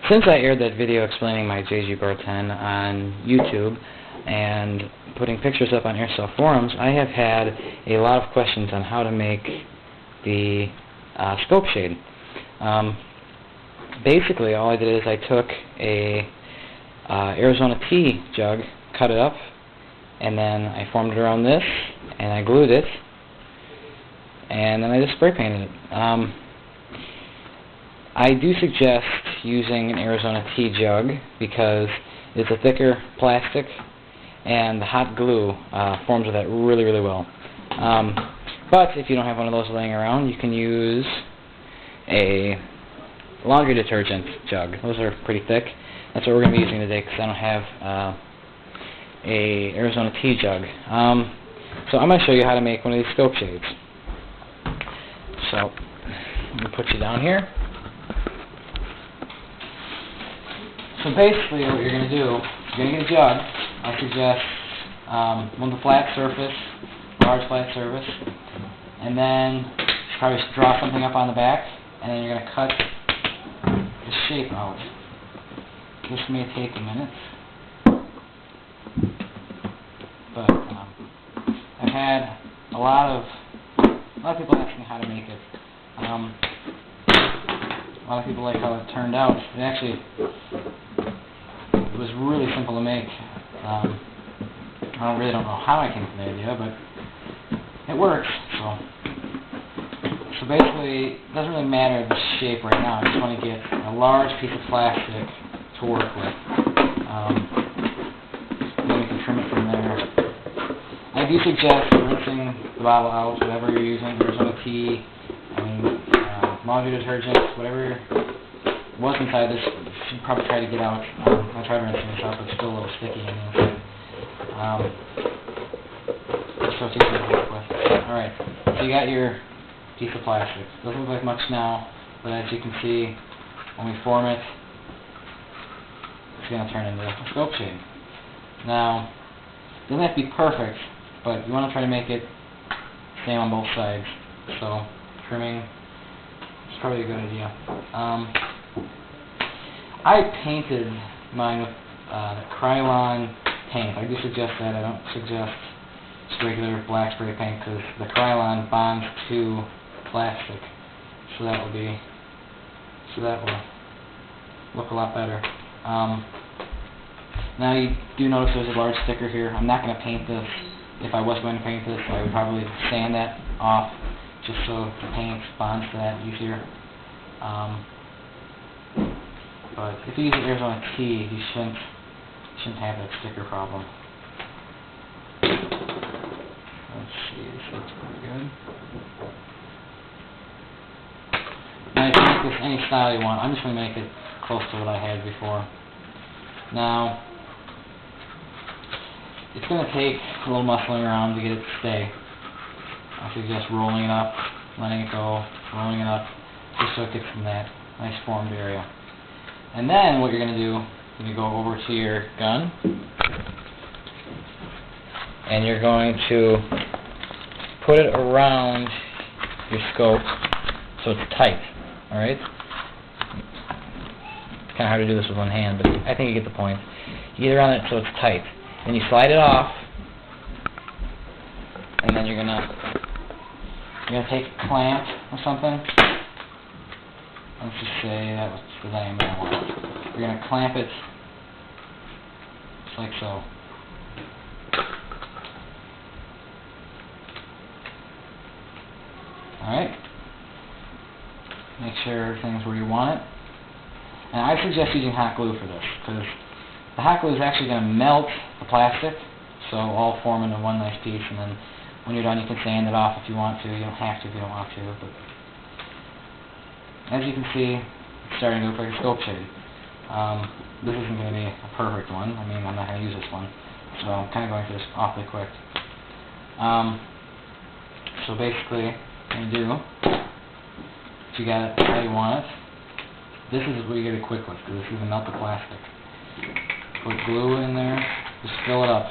Since I aired that video explaining my JG Bar 10 on YouTube and putting pictures up on Airsoft forums, I have had a lot of questions on how to make the scope shade. Basically, all I did is I took a Arizona tea jug, cut it up, and then I formed it around this, and I glued it, and then I just spray painted it. I do suggest using an Arizona tea jug because it's a thicker plastic and the hot glue forms with that really, really well. But if you don't have one of those laying around, you can use a laundry detergent jug. Those are pretty thick. That's what we're going to be using today because I don't have a Arizona tea jug. So I'm going to show you how to make one of these scope shades. So I'm going to put you down here. So basically what you're going to do, you're going to get a jug. I suggest one with a flat surface, large flat surface, and then probably draw something up on the back, and then you're going to cut the shape out. This may take a minute, but I've had a lot of people asking how to make it. A lot of people like how it turned out. It actually was really simple to make. I really don't know how I came up with the idea, but it works. So basically, it doesn't really matter the shape right now. I just want to get a large piece of plastic to work with. Then we can trim it from there. I do suggest rinsing the bottle out, whatever you're using. Arizona tea, laundry detergent, whatever was inside this, you should probably try to get out. I tried rinsing this out, but it's still a little sticky in the inside. Just so it's easy to work with. Alright, so you got your piece of plastic. Doesn't look like much now, but as you can see, when we form it, it's going to turn into a scope shade. Now, it doesn't have to be perfect, but you want to try to make it same on both sides. So, trimming is probably a good idea. I painted mine with Krylon paint. I do suggest that. I don't suggest just regular black spray paint because the Krylon bonds to plastic, so that will look a lot better. Now you do notice there's a large sticker here. I'm not going to paint this. If I was going to paint this, I would probably sand that off just so the paint bonds to that easier. But if you use Arizona tea, you shouldn't have that sticker problem. Let's see, this looks pretty good. Now you can make this any style you want. I'm just going to make it close to what I had before. Now, it's going to take a little muscling around to get it to stay. I suggest rolling it up, letting it go, rolling it up, just so it gets in that nice formed area. And then what you're going to do, you're going to go over to your gun, and you're going to put it around your scope so it's tight. Alright? It's kind of hard to do this with one hand, but I think you get the point. You get around it so it's tight. Then you slide it off, and then you're gonna take a clamp or something. Let's just say that was the diameter I want. You're gonna clamp it just like so. Alright. Make sure everything's where you want it. And I suggest using hot glue for this, because the hot glue is actually going to melt the plastic, so all form into one nice piece, and then when you're done you can sand it off if you want to. You don't have to if you don't want to, but as you can see, it's starting to look like a scope shade. This isn't going to be a perfect one. I mean, I'm not going to use this one, so I'm kind of going through this awfully quick. So basically, what you do, if you got it how you want it, this is where you get it quick with, because this is going to melt the plastic. Put glue in there, just fill it up.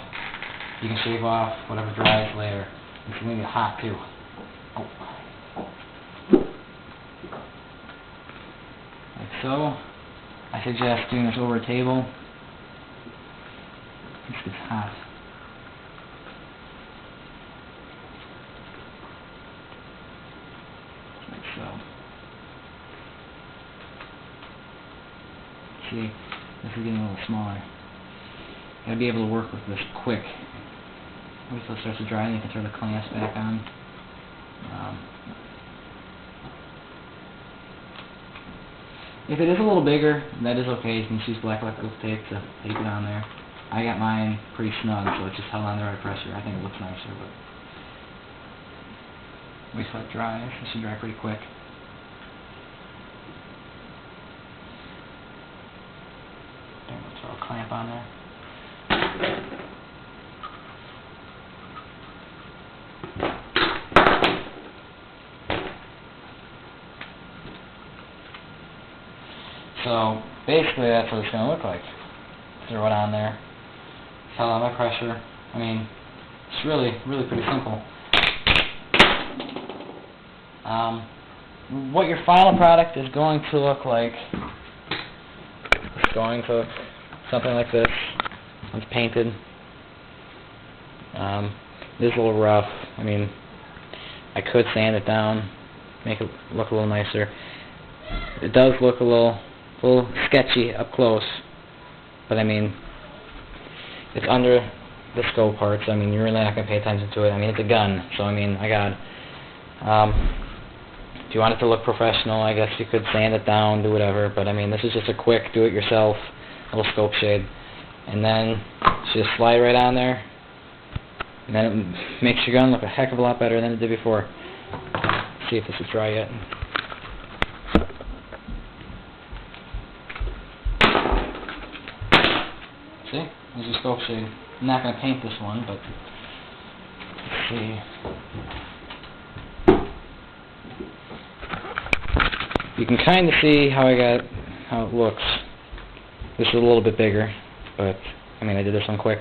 You can shave off whatever dries later. It's going to get hot too. Oh. Like so. I suggest doing this over a table. This gets hot. Like so. See, this is getting a little smaller. You gotta be able to work with this quick. Wait till it starts to dry and you can throw the clamps back on. If it is a little bigger, that is okay. You can just use black electrical tape to tape it on there. I got mine pretty snug, so it just held on the right pressure. I think it looks nicer, but wait till it dries. It should dry pretty quick. I'm going to throw a clamp on there. So basically that's what it's going to look like. Throw it on there. Held on my pressure. I mean, it's really pretty simple. What your final product is going to look like, it's going to look something like this. It's painted. It is a little rough. I mean, I could sand it down, make it look a little nicer. It does look a little sketchy up close, but I mean, it's under the scope part, so I mean, you're really not going to pay attention to it. I mean, it's a gun, so I mean, if you want it to look professional, I guess you could sand it down, do whatever, but I mean, this is just a quick do-it-yourself little scope shade, and then just slide right on there, and then it makes your gun look a heck of a lot better than it did before. Let's see if this is dry yet. See? There's your scope shade. I'm not going to paint this one, but let's see. You can kind of see how it looks. This is a little bit bigger, but I mean, I did this one quick.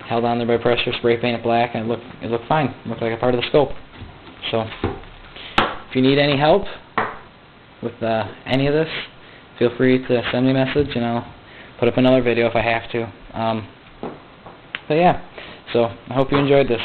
Held on there by pressure, spray painted black, and it looked fine. It looked like a part of the scope. So, if you need any help with any of this, feel free to send me a message, and I'll put up another video if I have to. But yeah, so I hope you enjoyed this.